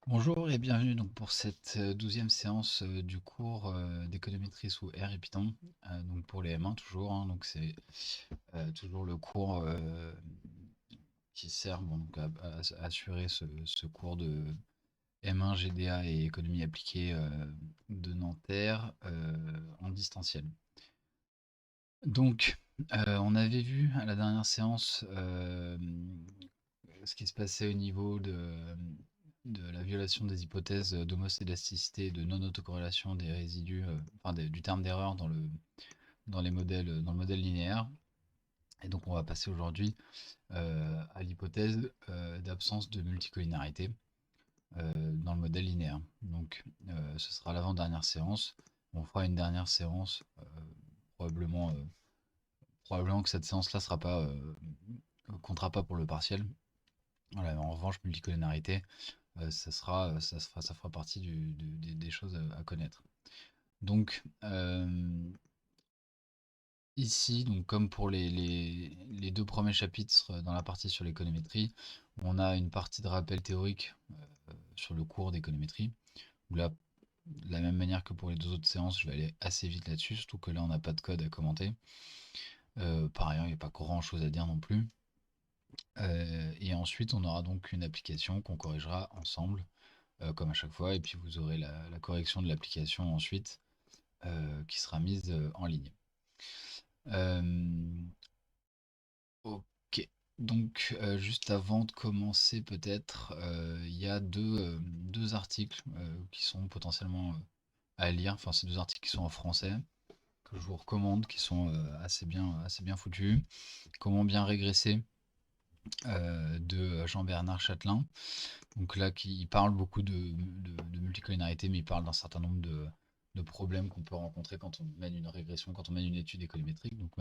Bonjour et bienvenue donc pour cette 12e séance du cours d'économétrie sous R et Python, donc pour les M1 toujours, hein, donc c'est toujours le cours qui sert bon, donc à assurer ce cours de M1 GDA et économie appliquée de Nanterre en distanciel. Donc on avait vu à la dernière séance ce qui se passait au niveau de la violation des hypothèses d'homoscédasticité et de non-autocorrélation des résidus, du terme d'erreur dans les modèles, dans le modèle linéaire. Et donc on va passer aujourd'hui à l'hypothèse d'absence de multicollinarité dans le modèle linéaire. Donc ce sera l'avant-dernière séance. On fera une dernière séance, probablement, probablement que cette séance-là sera pas, comptera pas pour le partiel. Voilà, en revanche, multicollinarité, ça fera partie des choses à connaître. Donc, ici, donc, comme pour les deux premiers chapitres dans la partie sur l'économétrie, on a une partie de rappel théorique sur le cours d'économétrie, où là, de la même manière que pour les deux autres séances, je vais aller assez vite là-dessus, surtout que là, on n'a pas de code à commenter. Par ailleurs, il n'y a pas grand-chose à dire non plus. Et ensuite, on aura donc une application qu'on corrigera ensemble comme à chaque fois, et puis vous aurez la correction de l'application ensuite qui sera mise en ligne. Ok, donc juste avant de commencer peut-être, il y a deux articles qui sont potentiellement à lire, enfin c'est deux articles qui sont en français, que je vous recommande, qui sont assez bien foutus. Comment bien régresser de Jean-Bernard Châtelain. Donc là, il parle beaucoup de multicollinarité, mais il parle d'un certain nombre de problèmes qu'on peut rencontrer quand on mène une régression, quand on mène une étude économétrique. Donc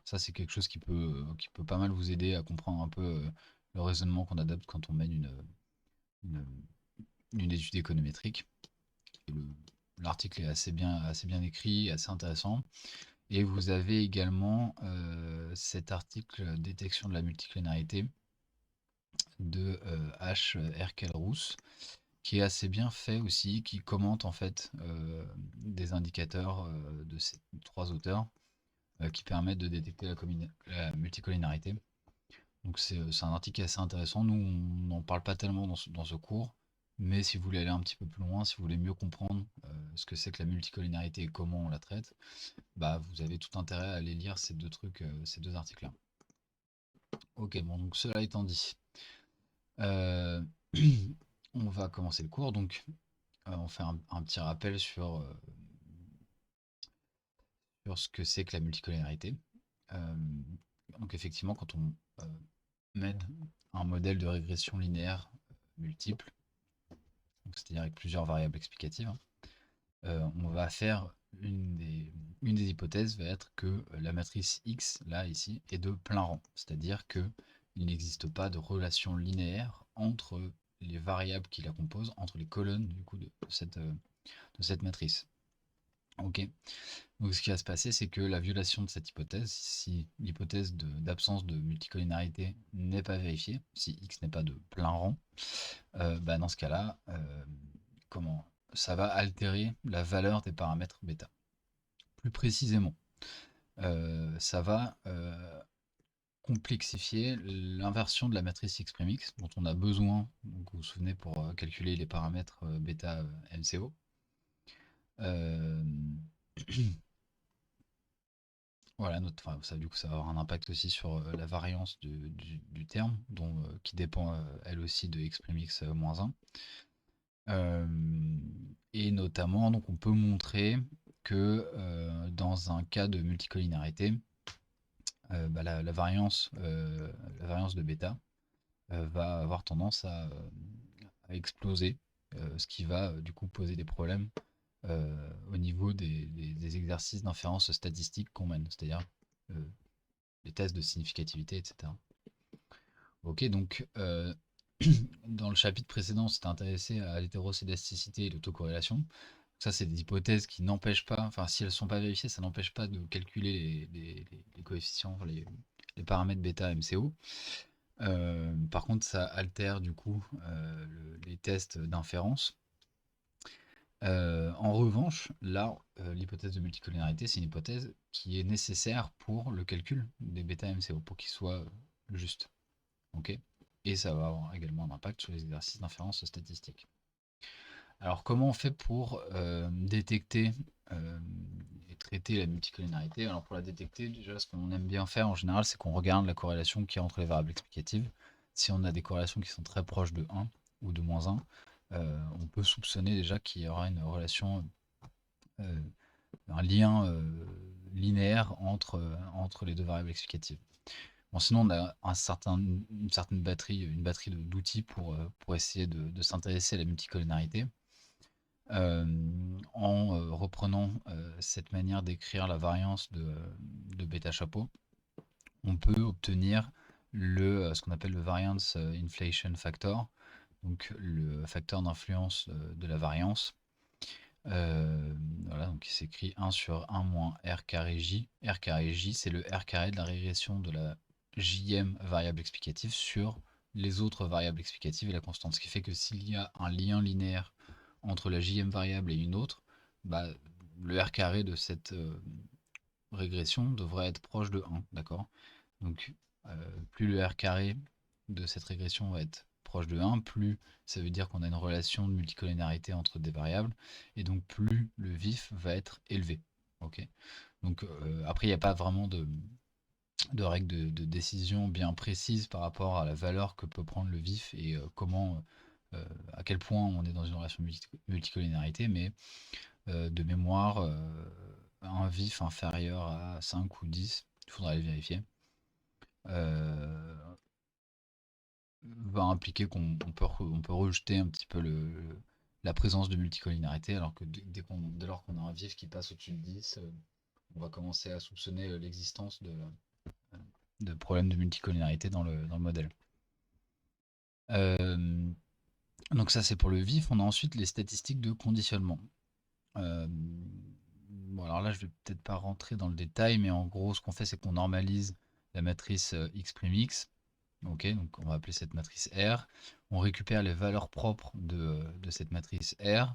ça, c'est quelque chose qui peut pas mal vous aider à comprendre un peu le raisonnement qu'on adopte quand on mène une, une étude économétrique. Et l'article est assez bien écrit, assez intéressant. Et vous avez également cet article détection de la multicollinarité de H. Erkelrousse, qui est assez bien fait aussi, qui commente en fait des indicateurs de ces trois auteurs qui permettent de détecter la multicollinarité. Donc c'est un article assez intéressant. Nous, on n'en parle pas tellement dans ce cours, mais si vous voulez aller un petit peu plus loin, si vous voulez mieux comprendre ce que c'est que la multicollinarité et comment on la traite, bah vous avez tout intérêt à aller lire ces deux trucs, ces deux articles-là. Ok, bon, donc cela étant dit, euh, on va commencer le cours. Donc, on fait un petit rappel sur ce que c'est que la multicollinarité. Euh, donc effectivement, quand on mène un modèle de régression linéaire multiple, c'est-à-dire avec plusieurs variables explicatives, on va faire une des hypothèses va être que la matrice X, là, ici, est de plein rang. C'est-à-dire qu'il n'existe pas de relation linéaire entre les variables qui la composent, entre les colonnes du coup de cette matrice. Ok. Donc ce qui va se passer, c'est que la violation de cette hypothèse, si l'hypothèse d'absence de multicollinarité n'est pas vérifiée, si X n'est pas de plein rang, bah dans ce cas-là, comment ça va altérer la valeur des paramètres bêta. Plus précisément, ça va complexifier l'inversion de la matrice X', dont on a besoin, donc vous vous souvenez, pour calculer les paramètres bêta MCO. Euh, Voilà, ça, du coup, ça va avoir un impact aussi sur la variance du terme, qui dépend elle aussi de X'-1. Et notamment, donc, on peut montrer que dans un cas de multicollinarité, bah, la variance de bêta va avoir tendance à exploser, ce qui va du coup poser des problèmes au niveau des exercices d'inférence statistique qu'on mène, c'est-à-dire euh, les tests de significativité, etc. Ok, donc dans le chapitre précédent, on s'était intéressé à l'hétéroscédasticité et l'autocorrélation. Ça, c'est des hypothèses qui n'empêchent pas, enfin, si elles ne sont pas vérifiées, ça n'empêche pas de calculer les coefficients, les paramètres bêta MCO. Par contre, ça altère du coup les tests d'inférence. En revanche, là, l'hypothèse de multicollinéarité, c'est une hypothèse qui est nécessaire pour le calcul des bêta MCO, pour qu'il soit juste. Ok. Et ça va avoir également un impact sur les exercices d'inférence statistique. Alors, comment on fait pour détecter et traiter la multicollinéarité? Alors, pour la détecter, déjà, ce qu'on aime bien faire en général, c'est qu'on regarde la corrélation qu'il y a entre les variables explicatives. Si on a des corrélations qui sont très proches de 1 ou de moins 1, on peut soupçonner déjà qu'il y aura une relation, euh, un lien linéaire entre les deux variables explicatives. Bon, sinon, on a une certaine batterie, d'outils pour essayer de s'intéresser à la multicollinéarité. En reprenant cette manière d'écrire la variance de bêta chapeau, on peut obtenir ce qu'on appelle le variance inflation factor, donc le facteur d'influence de la variance. Voilà, donc il s'écrit 1 sur 1 moins R carré J. R carré J, c'est le R carré de la régression de la JM variable explicative sur les autres variables explicatives et la constante. Ce qui fait que s'il y a un lien linéaire entre la JM variable et une autre, bah, le R carré de cette régression devrait être proche de 1, d'accord? Donc, plus le R carré de cette régression va être proche de 1, plus ça veut dire qu'on a une relation de multicollinéarité entre des variables, et donc plus le vif va être élevé. Ok. Donc après, il n'y a pas vraiment de règles de décision bien précises par rapport à la valeur que peut prendre le vif et à quel point on est dans une relation multicollinéarité, mais de mémoire, un vif inférieur à 5 ou 10, il faudra aller vérifier, euh, va impliquer on peut rejeter un petit peu la présence de multicollinéarité, alors que dès lors qu'on a un vif qui passe au-dessus de 10, on va commencer à soupçonner l'existence de problèmes de multicollinéarité dans le modèle. Euh, donc ça c'est pour le vif. On a ensuite les statistiques de conditionnement. Bon, alors là je vais peut-être pas rentrer dans le détail, mais en gros ce qu'on fait c'est qu'on normalise la matrice X'. Ok, donc on va appeler cette matrice R. On récupère les valeurs propres de cette matrice R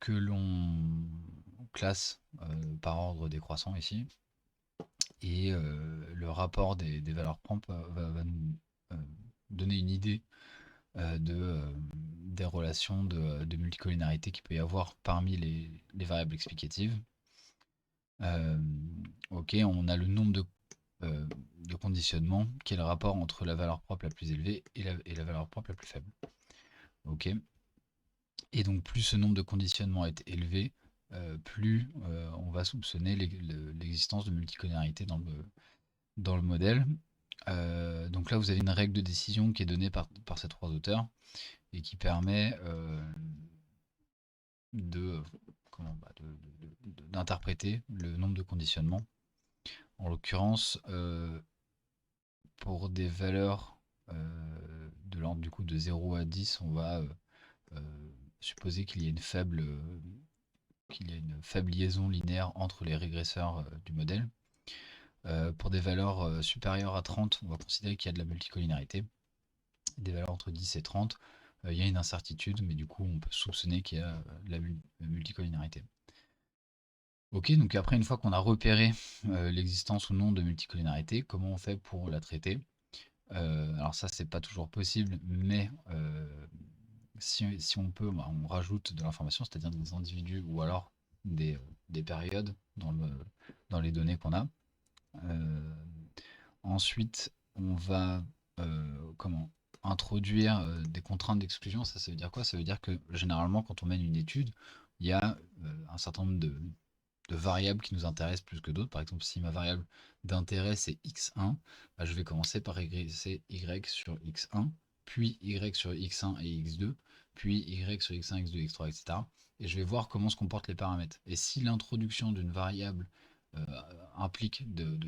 que l'on classe par ordre décroissant ici. Et le rapport des valeurs propres va nous donner une idée des relations de multicollinéarité qu'il peut y avoir parmi les variables explicatives. Euh, ok, on a le nombre de conditionnement, qui est le rapport entre la valeur propre la plus élevée et la valeur propre la plus faible. Ok. Et donc plus ce nombre de conditionnements est élevé, plus on va soupçonner l'existence de multicollinéarité dans le modèle. Donc là, vous avez une règle de décision qui est donnée par ces trois auteurs et qui permet de, d'interpréter le nombre de conditionnements. En l'occurrence, pour des valeurs de l'ordre du coup de 0 à 10, on va supposer qu'il y a une faible liaison linéaire entre les régresseurs du modèle. Pour des valeurs supérieures à 30, on va considérer qu'il y a de la multicollinéarité. Des valeurs entre 10 et 30, il y a une incertitude, mais du coup, on peut soupçonner qu'il y a de la multicollinéarité. Ok, donc après, une fois qu'on a repéré l'existence ou non de multicollinéarité, comment on fait pour la traiter? Alors ça, c'est pas toujours possible, mais si on peut, bah, on rajoute de l'information, c'est-à-dire des individus ou alors des périodes dans les données qu'on a. Euh, Ensuite, on va introduire des contraintes d'exclusion. Ça veut dire quoi? Ça veut dire que généralement, quand on mène une étude, il y a un certain nombre de variables qui nous intéressent plus que d'autres. Par exemple, si ma variable d'intérêt c'est x1, bah, je vais commencer par régresser y sur x1, puis y sur x1 et x2, puis y sur x1, x2, x3, etc. Et je vais voir comment se comportent les paramètres. Et si l'introduction d'une variable euh, implique de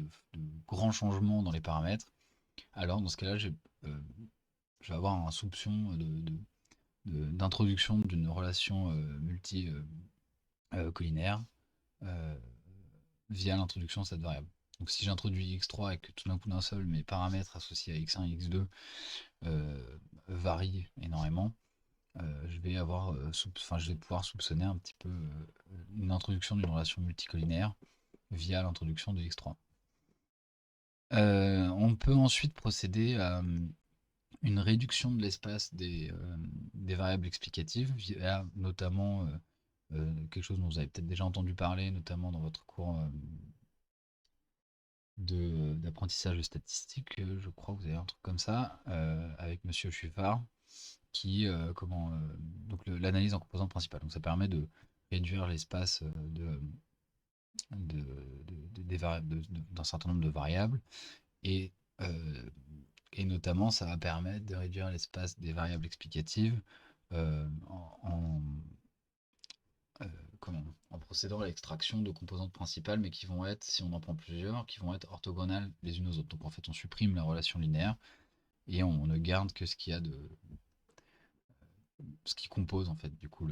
grands changements dans les paramètres, alors dans ce cas-là, je vais avoir un soupçon d'introduction d'une relation multi-collinaire via l'introduction de cette variable. Donc si j'introduis x3 et que tout d'un coup d'un seul, mes paramètres associés à x1 et x2 varient énormément, je vais je vais pouvoir soupçonner un petit peu une introduction d'une relation multicollinéaire via l'introduction de x3. On peut ensuite procéder à une réduction de l'espace des variables explicatives via notamment quelque chose dont vous avez peut-être déjà entendu parler, notamment dans votre cours d'apprentissage de statistique, je crois que vous avez un truc comme ça, avec Monsieur Chuffard, qui donc l'analyse en composantes principales. Donc ça permet de réduire l'espace d'un certain nombre de variables et, euh, et notamment ça va permettre de réduire l'espace des variables explicatives euh, en, en, euh, en procédant à l'extraction de composantes principales, mais qui vont être, si on en prend plusieurs, qui vont être orthogonales les unes aux autres. Donc en fait on supprime la relation linéaire et on ne garde que ce qu'il y a ce qui compose en fait du coup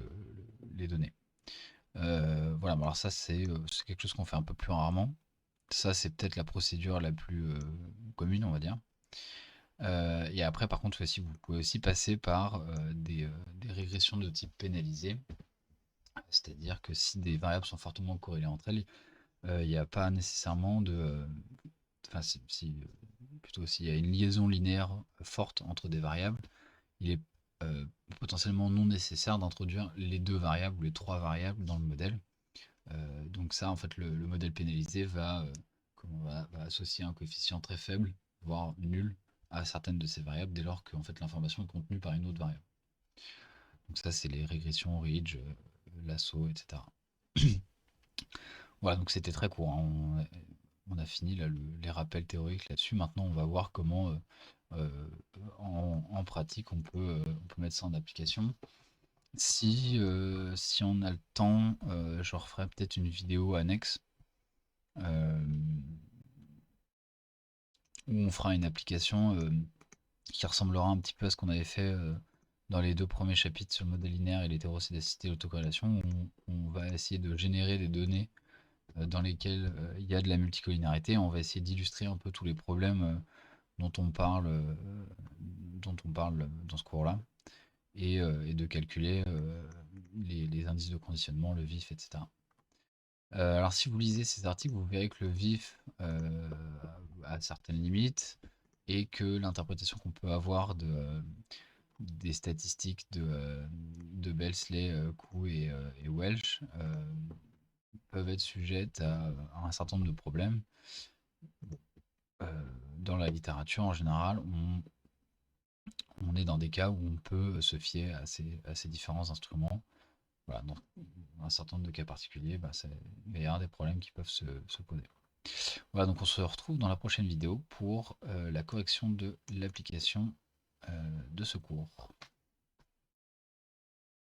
les données. Voilà, bon, alors ça c'est quelque chose qu'on fait un peu plus rarement. Ça c'est peut-être la procédure la plus commune, on va dire. Et après par contre aussi, vous pouvez aussi passer par des régressions de type pénalisé. C'est-à-dire que si des variables sont fortement corrélées entre elles, il n'y a pas nécessairement de. Enfin, plutôt s'il y a une liaison linéaire forte entre des variables, il est potentiellement non nécessaire d'introduire les deux variables ou les trois variables dans le modèle. Donc ça, en fait, le modèle pénalisé va associer un coefficient très faible, voire nul, à certaines de ces variables dès lors que en fait, l'information est contenue par une autre variable. Donc ça, c'est les régressions Ridge, lasso, etc. Voilà, donc c'était très court, hein. On a fini là, les rappels théoriques là-dessus. Maintenant, on va voir comment, en pratique, on peut mettre ça en application. Si on a le temps, je referai peut-être une vidéo annexe euh, où on fera une application qui ressemblera un petit peu à ce qu'on avait fait dans les deux premiers chapitres sur le modèle linéaire et l'hétérocédacité et l'autocorrélation, où on va essayer de générer des données dans lesquelles il y a de la multicollinéarité. On va essayer d'illustrer un peu tous les problèmes dont on parle, dans ce cours-là, et de calculer les indices de conditionnement, le vif, etc. Alors si vous lisez ces articles, vous verrez que le vif a certaines limites et que l'interprétation qu'on peut avoir des statistiques de Belsley, Koo et Welch peuvent être sujettes à un certain nombre de problèmes. Dans la littérature en général, on est dans des cas où on peut se fier à ces différents instruments. Voilà, dans un certain nombre de cas particuliers, il va y avoir des problèmes qui peuvent se poser. Voilà, donc on se retrouve dans la prochaine vidéo pour la correction de l'application de ce cours.